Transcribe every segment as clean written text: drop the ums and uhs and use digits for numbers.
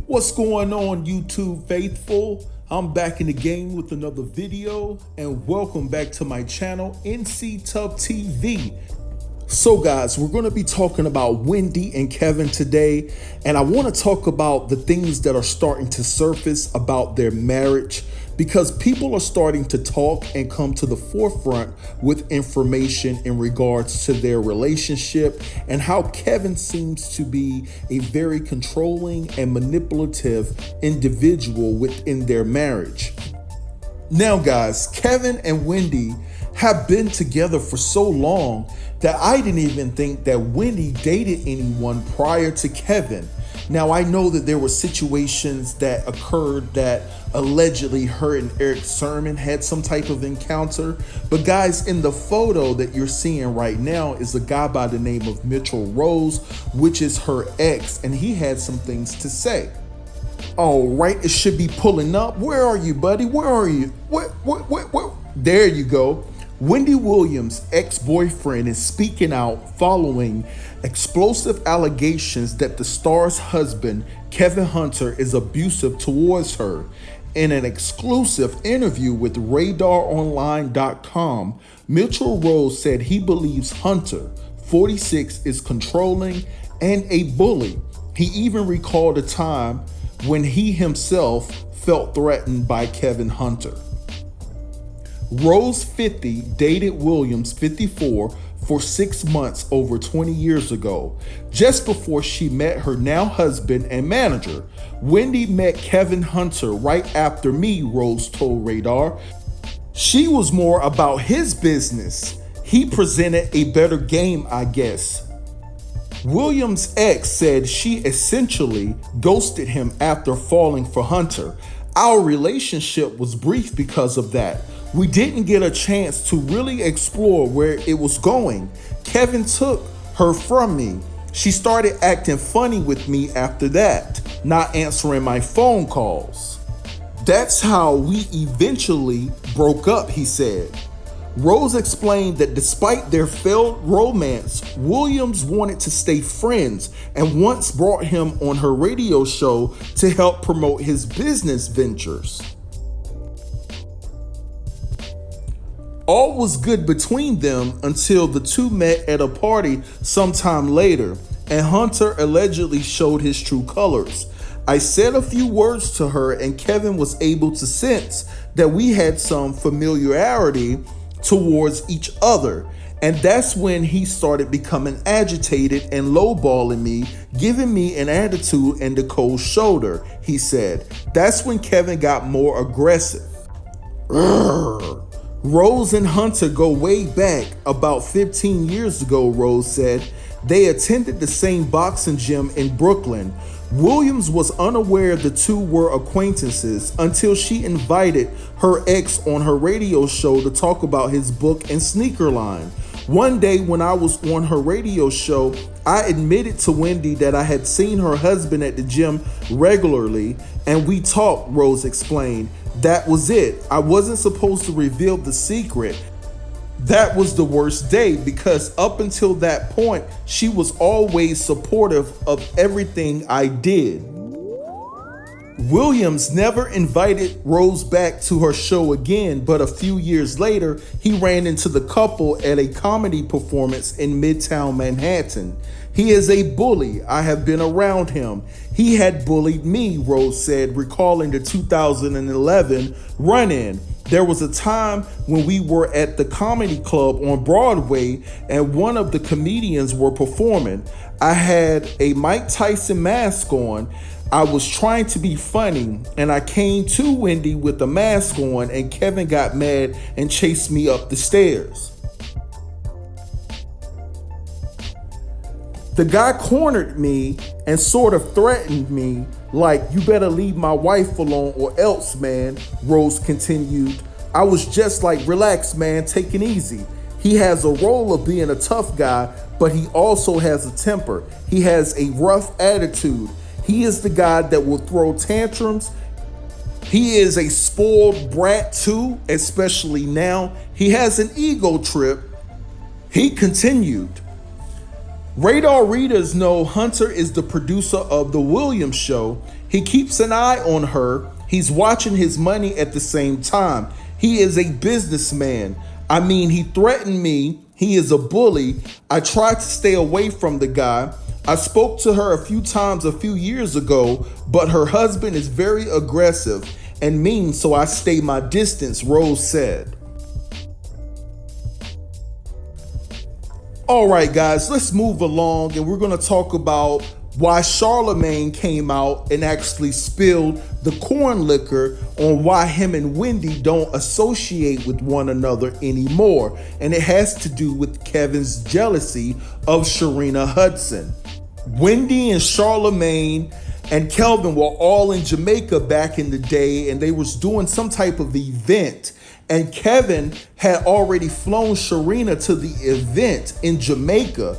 What's going on, YouTube faithful? I'm back in the game with another video, and welcome back to my channel, NC Tub TV. So guys, we're going to be talking about Wendy and Kevin today, and I want to talk about the things that are starting to surface about their marriage, because people are starting to talk and come to the forefront with information in regards to their relationship and how Kevin seems to be a very controlling and manipulative individual within their marriage. Now guys, Kevin and Wendy have been together for so long that I didn't even think that Wendy dated anyone prior to Kevin. Now, I know that there were situations that occurred that allegedly her and Eric Sermon had some type of encounter. But guys, in the photo that you're seeing right now is a guy by the name of Mitchell Rose, which is her ex, and he had some things to say. All right, it should be pulling up. Where are you, buddy? Where are you? What? There you go. Wendy Williams' ex-boyfriend is speaking out following explosive allegations that the star's husband, Kevin Hunter, is abusive towards her. In an exclusive interview with RadarOnline.com, Mitchell Rose said he believes Hunter, 46, is controlling and a bully. He even recalled a time when he himself felt threatened by Kevin Hunter. Rose, 50, dated Williams, 54, for 6 months over 20 years ago, just before she met her now husband and manager. Wendy met Kevin Hunter right after me, Rose told Radar. She was more about his business. He presented a better game, I guess. Williams' ex said she essentially ghosted him after falling for Hunter. Our relationship was brief because of that. We didn't get a chance to really explore where it was going. Kevin took her from me. She started acting funny with me after that, not answering my phone calls. That's how we eventually broke up, he said. Rose explained that despite their failed romance, Williams wanted to stay friends and once brought him on her radio show to help promote his business ventures. All was good between them until the two met at a party sometime later, and Hunter allegedly showed his true colors. I said a few words to her, and Kevin was able to sense that we had some familiarity towards each other. And that's when he started becoming agitated and lowballing me, giving me an attitude and the cold shoulder, he said. That's when Kevin got more aggressive. Urgh. Rose and Hunter go way back, about 15 years ago, Rose said. They attended the same boxing gym in Brooklyn. Williams was unaware the two were acquaintances until she invited her ex on her radio show to talk about his book and sneaker line. One day when I was on her radio show, I admitted to Wendy that I had seen her husband at the gym regularly, and we talked, Rose explained. That was it. I wasn't supposed to reveal the secret. That was the worst day because up until that point, she was always supportive of everything I did. Williams never invited Rose back to her show again, but a few years later, he ran into the couple at a comedy performance in Midtown Manhattan. He is a bully. I have been around him. He had bullied me, Rose said, recalling the 2011 run-in. There was a time when we were at the comedy club on Broadway and one of the comedians were performing. I had a Mike Tyson mask on. I was trying to be funny, and I came to Wendy with the mask on, and Kevin got mad and chased me up the stairs. The guy cornered me and sort of threatened me, like, you better leave my wife alone or else, man, Rose continued. I was just like, relax, man, take it easy. He has a role of being a tough guy, but he also has a temper. He has a rough attitude. He is the guy that will throw tantrums. He is a spoiled brat too, especially now. He has an ego trip. He continued. Radar readers know Hunter is the producer of The Williams Show. He keeps an eye on her. He's watching his money at the same time. He is a businessman. I mean, he threatened me. He is a bully. I tried to stay away from the guy. I spoke to her a few times a few years ago, but her husband is very aggressive and mean, so I stay my distance, Rose said. All right, guys, let's move along, and we're going to talk about why Charlamagne came out and actually spilled the corn liquor on why him and Wendy don't associate with one another anymore. And it has to do with Kevin's jealousy of Sharina Hudson. Wendy and Charlamagne and Kelvin were all in Jamaica back in the day, and they was doing some type of event. And Kevin had already flown Sharina to the event in Jamaica.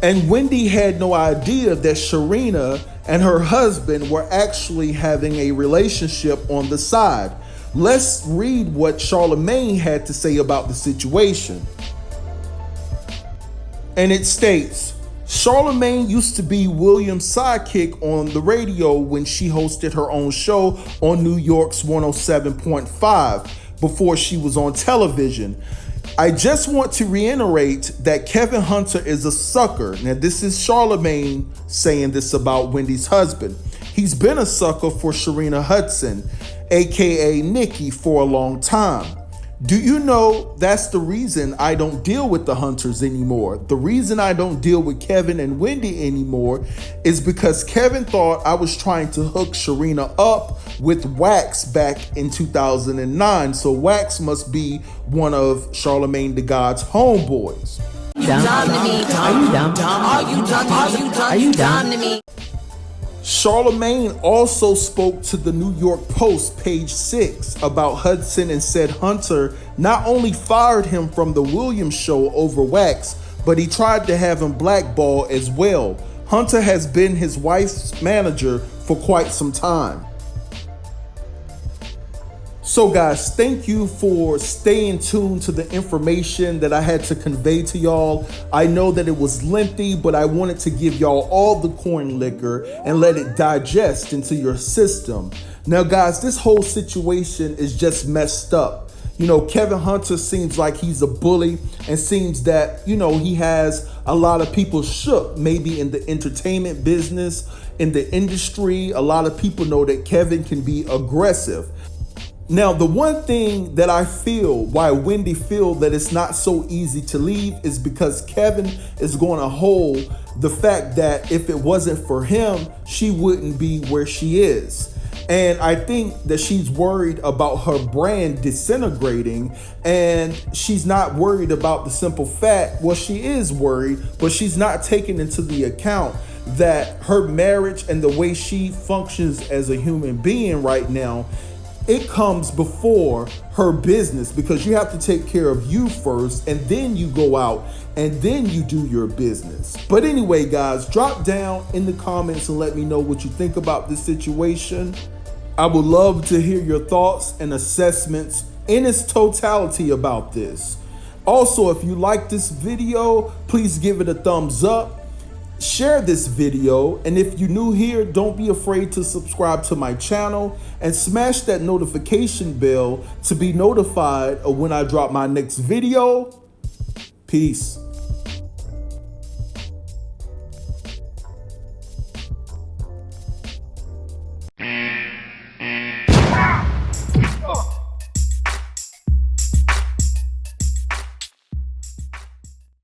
And Wendy had no idea that Sharina and her husband were actually having a relationship on the side. Let's read what Charlamagne had to say about the situation. And it states, Charlamagne used to be William's sidekick on the radio when she hosted her own show on New York's 107.5 before she was on television. I just want to reiterate that Kevin Hunter is a sucker. Now, this is Charlamagne saying this about Wendy's husband. He's been a sucker for Sharina Hudson, aka Nikki, for a long time. Do you know that's the reason I don't deal with the Hunters anymore? The reason I don't deal with Kevin and Wendy anymore is because Kevin thought I was trying to hook Sharina up with Wax back in 2009. So Wax must be one of Charlamagne the God's homeboys. Are you dumb to me? Are you dumb? Are you dumb? Are you dumb to me? Charlamagne also spoke to the New York Post, page 6, about Hudson and said Hunter not only fired him from the Williams Show over Wax, but he tried to have him blackballed as well. Hunter has been his wife's manager for quite some time. So guys, thank you for staying tuned to the information that I had to convey to y'all. I know that it was lengthy, but I wanted to give y'all all the corn liquor and let it digest into your system. Now guys, this whole situation is just messed up. You know, Kevin Hunter seems like he's a bully and seems that, you know, he has a lot of people shook, maybe in the entertainment business, in the industry. A lot of people know that Kevin can be aggressive. Now, the one thing that I feel why Wendy feel that it's not so easy to leave is because Kevin is going to hold the fact that if it wasn't for him, she wouldn't be where she is. And I think that she's worried about her brand disintegrating, and she's not worried about the simple fact, well, she is worried, but she's not taking into the account that her marriage and the way she functions as a human being right now, it comes before her business, because you have to take care of you first, and then you go out and then you do your business. But anyway, guys, drop down in the comments and let me know what you think about this situation. I would love to hear your thoughts and assessments in its totality about this. Also, if you like this video, please give it a thumbs up. Share this video, and if you're new here, don't be afraid to subscribe to my channel and smash that notification bell to be notified of when I drop my next video. Peace.